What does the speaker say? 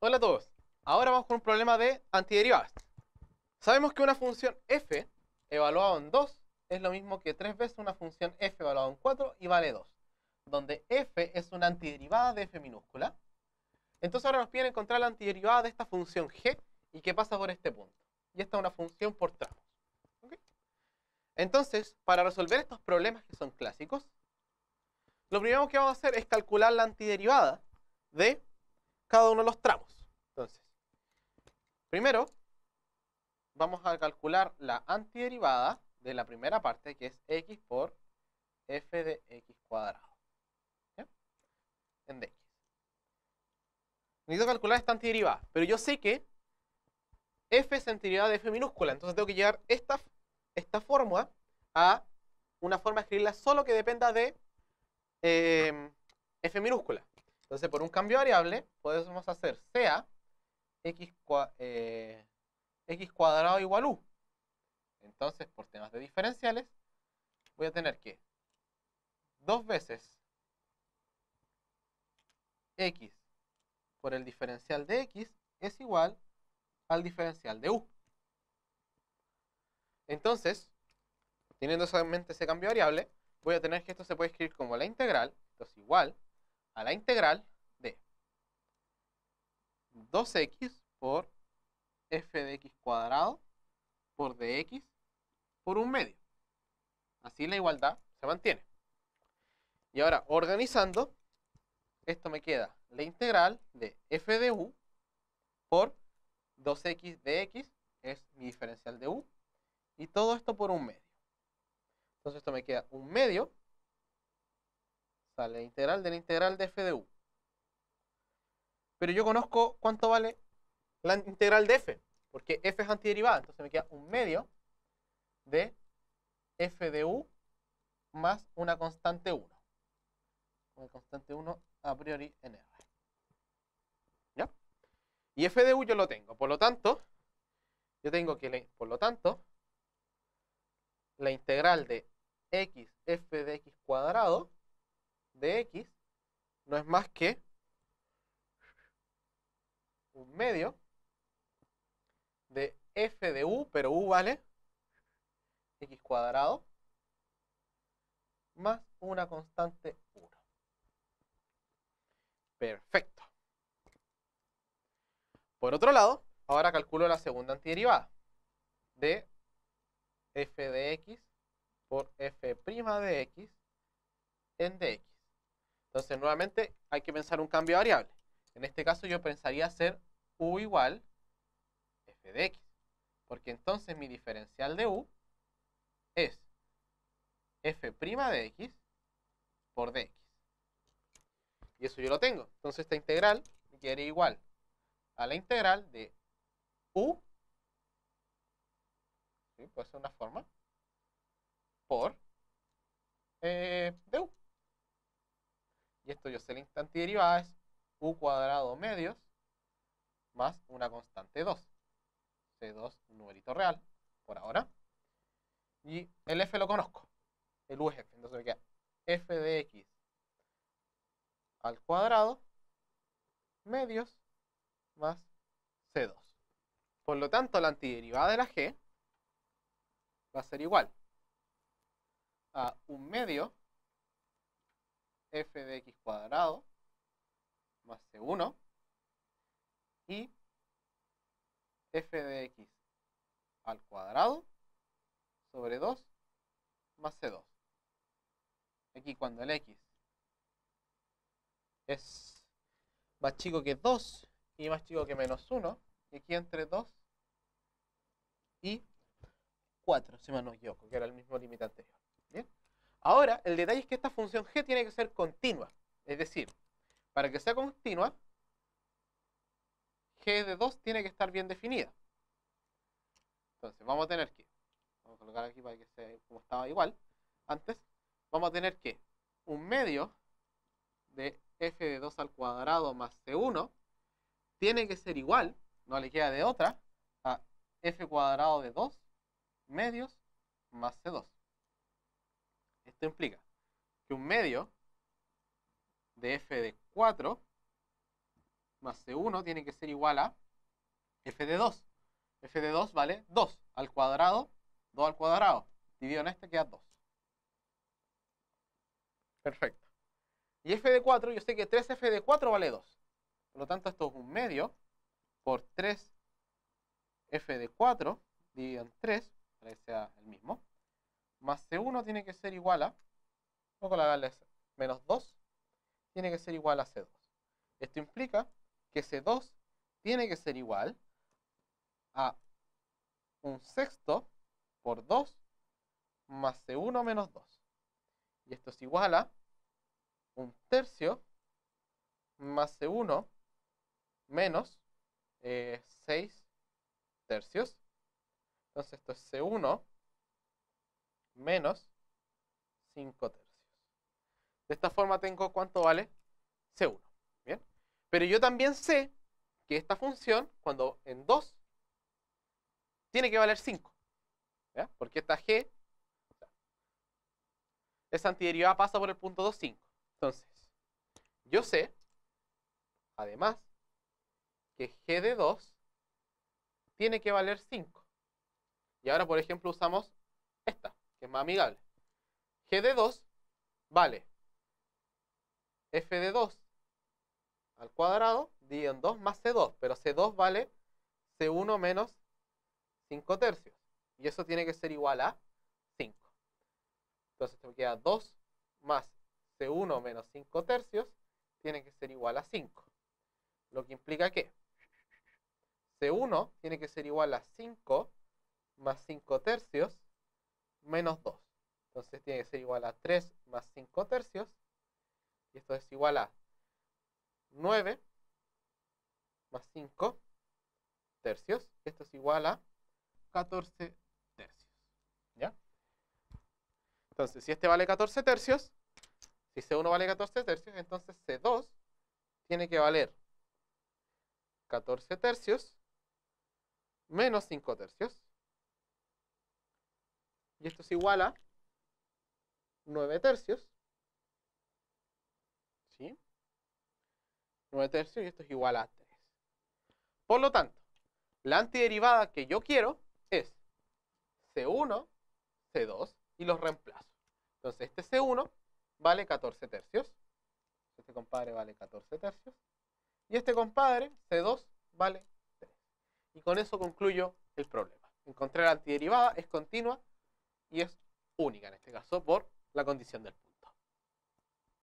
Hola a todos. Ahora vamos con un problema de antiderivadas. Sabemos que una función f evaluada en 2 es lo mismo que 3 veces una función f evaluada en 4 y vale 2. Donde f es una antiderivada de f minúscula. Entonces ahora nos piden encontrar la antiderivada de esta función g y que pasa por este punto. Y esta es una función por tramos. ¿Okay? Entonces, para resolver estos problemas que son clásicos, lo primero que vamos a hacer es calcular la antiderivada de cada uno de los tramos. Entonces, primero, vamos a calcular la antiderivada de la primera parte, que es x por f de x cuadrado. ¿Ya? En dx. Necesito calcular esta antiderivada, pero yo sé que f es antiderivada de f minúscula, entonces tengo que llevar esta fórmula a una forma de escribirla solo que dependa de f minúscula. Entonces, por un cambio de variable, podemos hacer sea x cuadrado igual u. Entonces, por temas de diferenciales, voy a tener que 2 veces x por el diferencial de x es igual al diferencial de u. Entonces, teniendo solamente ese cambio de variable, voy a tener que esto se puede escribir como la integral, esto es igual a la integral de 2x por f de x cuadrado por dx por un medio. Así la igualdad se mantiene. Y ahora, organizando, esto me queda la integral de f de u por 2x de x, es mi diferencial de u, y todo esto por un medio. Entonces esto me queda un medio, sale la integral de f de u. Pero yo conozco cuánto vale la integral de f, porque f es antiderivada, entonces me queda un medio de f de u más una constante 1. Una constante 1 a priori en R. ¿Ya? Y f de u yo lo tengo, por lo tanto, yo tengo que, la integral de x f de x cuadrado de x no es más que un medio de f de u, pero u vale x cuadrado más una constante 1. Perfecto. Por otro lado, ahora calculo la segunda antiderivada de f de x por f' de x en dx. Entonces, nuevamente, hay que pensar un cambio de variable. En este caso, yo pensaría hacer u igual f de x. Porque entonces mi diferencial de u es f' de x por dx. Y eso yo lo tengo. Entonces, esta integral me quedaría igual a la integral de u, ¿sí? Puede ser una forma, por du. Y esto yo sé la antiderivada es u cuadrado medios más una constante 2. C2, un numerito real, por ahora. Y el f lo conozco. El u es f. Entonces me queda f de x al cuadrado medios más C2. Por lo tanto, la antiderivada de la g va a ser igual a un medio f de x cuadrado más C1 y f de x al cuadrado sobre 2 más C2. Aquí cuando el x es más chico que 2 y más chico que menos 1, y aquí entre 2 y 4, si me no equivoco, que era el mismo límite anterior. ¿Bien? Ahora, el detalle es que esta función g tiene que ser continua. Es decir, para que sea continua, g de 2 tiene que estar bien definida. Entonces, vamos a colocar aquí para que sea como estaba igual antes, vamos a tener que un medio de f de 2 al cuadrado más c1 tiene que ser igual, no le queda de otra, a f cuadrado de 2 medios más c2. Esto implica que un medio de f de 4 más C1 tiene que ser igual a f de 2. F de 2 vale 2 al cuadrado, 2 al cuadrado. Dividido en este queda 2. Perfecto. Y f de 4, yo sé que 3f de 4 vale 2. Por lo tanto, esto es un medio por 3f de 4 dividido en 3, para que sea el mismo. Más C1 tiene que ser igual a, voy a colocarle menos 2, tiene que ser igual a C2. Esto implica que C2 tiene que ser igual a un sexto por 2 más C1 menos 2. Y esto es igual a un tercio más C1 menos 6 tercios. Entonces esto es C1 menos 5 tercios. De esta forma tengo cuánto vale C1. ¿Bien? Pero yo también sé que esta función, cuando en 2, tiene que valer 5. ¿Ya? Porque esta g, esa antiderivada pasa por el punto 2, 5. Entonces, yo sé, además, que g de 2 tiene que valer 5. Y ahora, por ejemplo, usamos esta, que es más amigable. G de 2 vale f de 2 al cuadrado dividido en 2 más C2. Pero C2 vale C1 menos 5 tercios. Y eso tiene que ser igual a 5. Entonces me queda 2 más C1 menos 5 tercios tiene que ser igual a 5. Lo que implica que C1 tiene que ser igual a 5 más 5 tercios menos 2. Entonces tiene que ser igual a 3 más 5 tercios. Y esto es igual a 9 más 5 tercios. Esto es igual a 14 tercios. ¿Ya? Entonces, si este vale 14 tercios, si C1 vale 14 tercios, entonces C2 tiene que valer 14 tercios menos 5 tercios. Y esto es igual a 9 tercios. ¿Sí? 9 tercios y esto es igual a 3. Por lo tanto, la antiderivada que yo quiero es C1, C2 y los reemplazo. Entonces este C1 vale 14 tercios. Este compadre vale 14 tercios. Y este compadre, C2, vale 3. Y con eso concluyo el problema. Encontré la antiderivada, es continua y es única en este caso por la condición del punto.